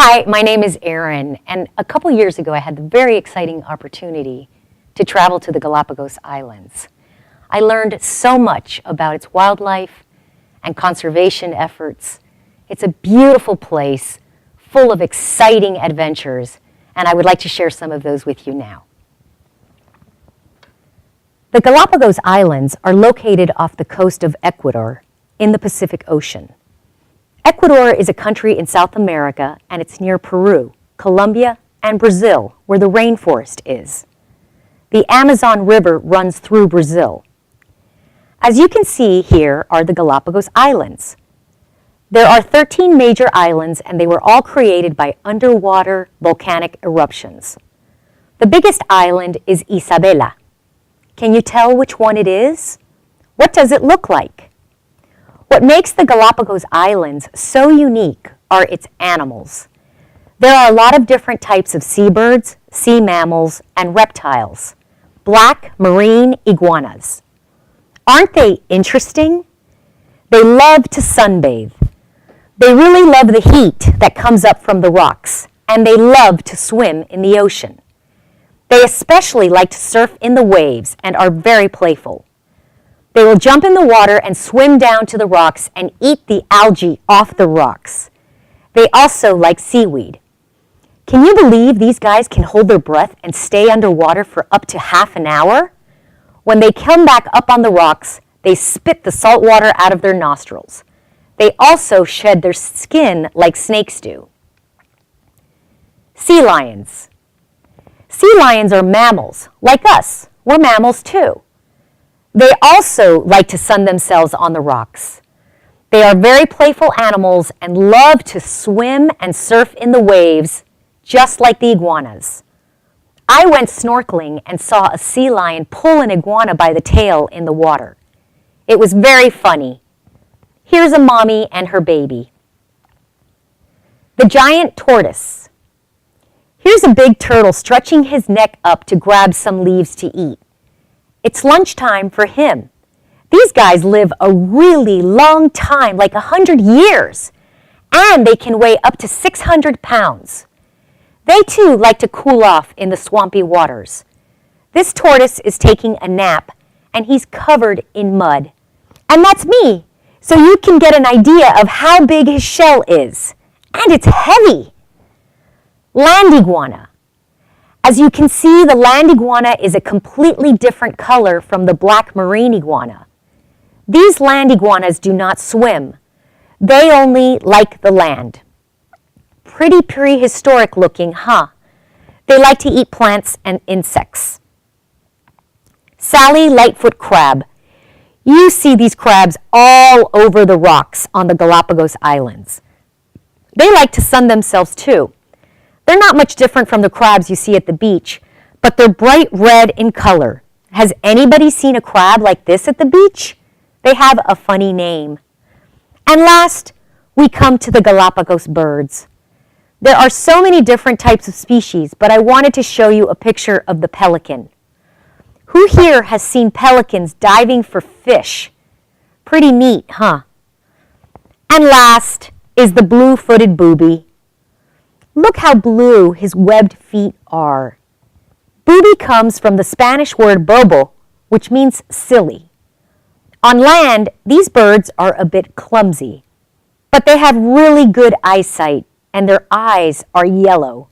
Hi, my name is Erin, and a couple years ago I had the very exciting opportunity to travel to the Galapagos Islands. I learned so much about its wildlife and conservation efforts. It's a beautiful place full of exciting adventures, and I would like to share some of those with you now. The Galapagos Islands are located off the coast of Ecuador in the Pacific Ocean. Ecuador is a country in South America, and it's near Peru, Colombia, and Brazil, where the rainforest is. The Amazon River runs through Brazil. As you can see, here are the Galapagos Islands. There are 13 major islands, and they were all created by underwater volcanic eruptions. The biggest island is Isabela. Can you tell which one it is? What does it look like? What makes the Galapagos Islands so unique are its animals. There are a lot of different types of seabirds, sea mammals, and reptiles. Black marine iguanas. Aren't they interesting? They love to sunbathe. They really love the heat that comes up from the rocks, and they love to swim in the ocean. They especially like to surf in the waves and are very playful. They will jump in the water and swim down to the rocks and eat the algae off the rocks. They also like seaweed. Can you believe these guys can hold their breath and stay underwater for up to half an hour? When they come back up on the rocks, they spit the salt water out of their nostrils. They also shed their skin like snakes do. Sea lions. Sea lions are mammals, like us. We're mammals too. They also like to sun themselves on the rocks. They are very playful animals and love to swim and surf in the waves, just like the iguanas. I went snorkeling and saw a sea lion pull an iguana by the tail in the water. It was very funny. Here's a mommy and her baby. The giant tortoise. Here's a big turtle stretching his neck up to grab some leaves to eat. It's lunchtime for him. These guys live a really long time, like 100 years, and they can weigh up to 600 pounds. They too like to cool off in the swampy waters. This tortoise is taking a nap, and he's covered in mud. And that's me, so you can get an idea of how big his shell is. And it's heavy. Land iguana. As you can see, the land iguana is a completely different color from the black marine iguana. These land iguanas do not swim. They only like the land. Pretty prehistoric looking, huh? They like to eat plants and insects. Sally Lightfoot crab. You see these crabs all over the rocks on the Galapagos Islands. They like to sun themselves too. They're not much different from the crabs you see at the beach, but they're bright red in color. Has anybody seen a crab like this at the beach? They have a funny name. And last, we come to the Galapagos birds. There are so many different types of species, but I wanted to show you a picture of the pelican. Who here has seen pelicans diving for fish? Pretty neat, huh? And last is the blue-footed booby. Look how blue his webbed feet are. Booby comes from the Spanish word bobo, which means silly. On land, these birds are a bit clumsy, but they have really good eyesight, and their eyes are yellow.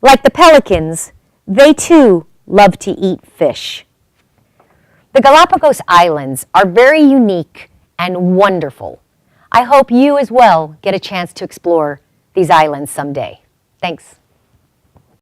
Like the pelicans, they too love to eat fish. The Galapagos Islands are very unique and wonderful. I hope you as well get a chance to explore these islands someday. Thanks.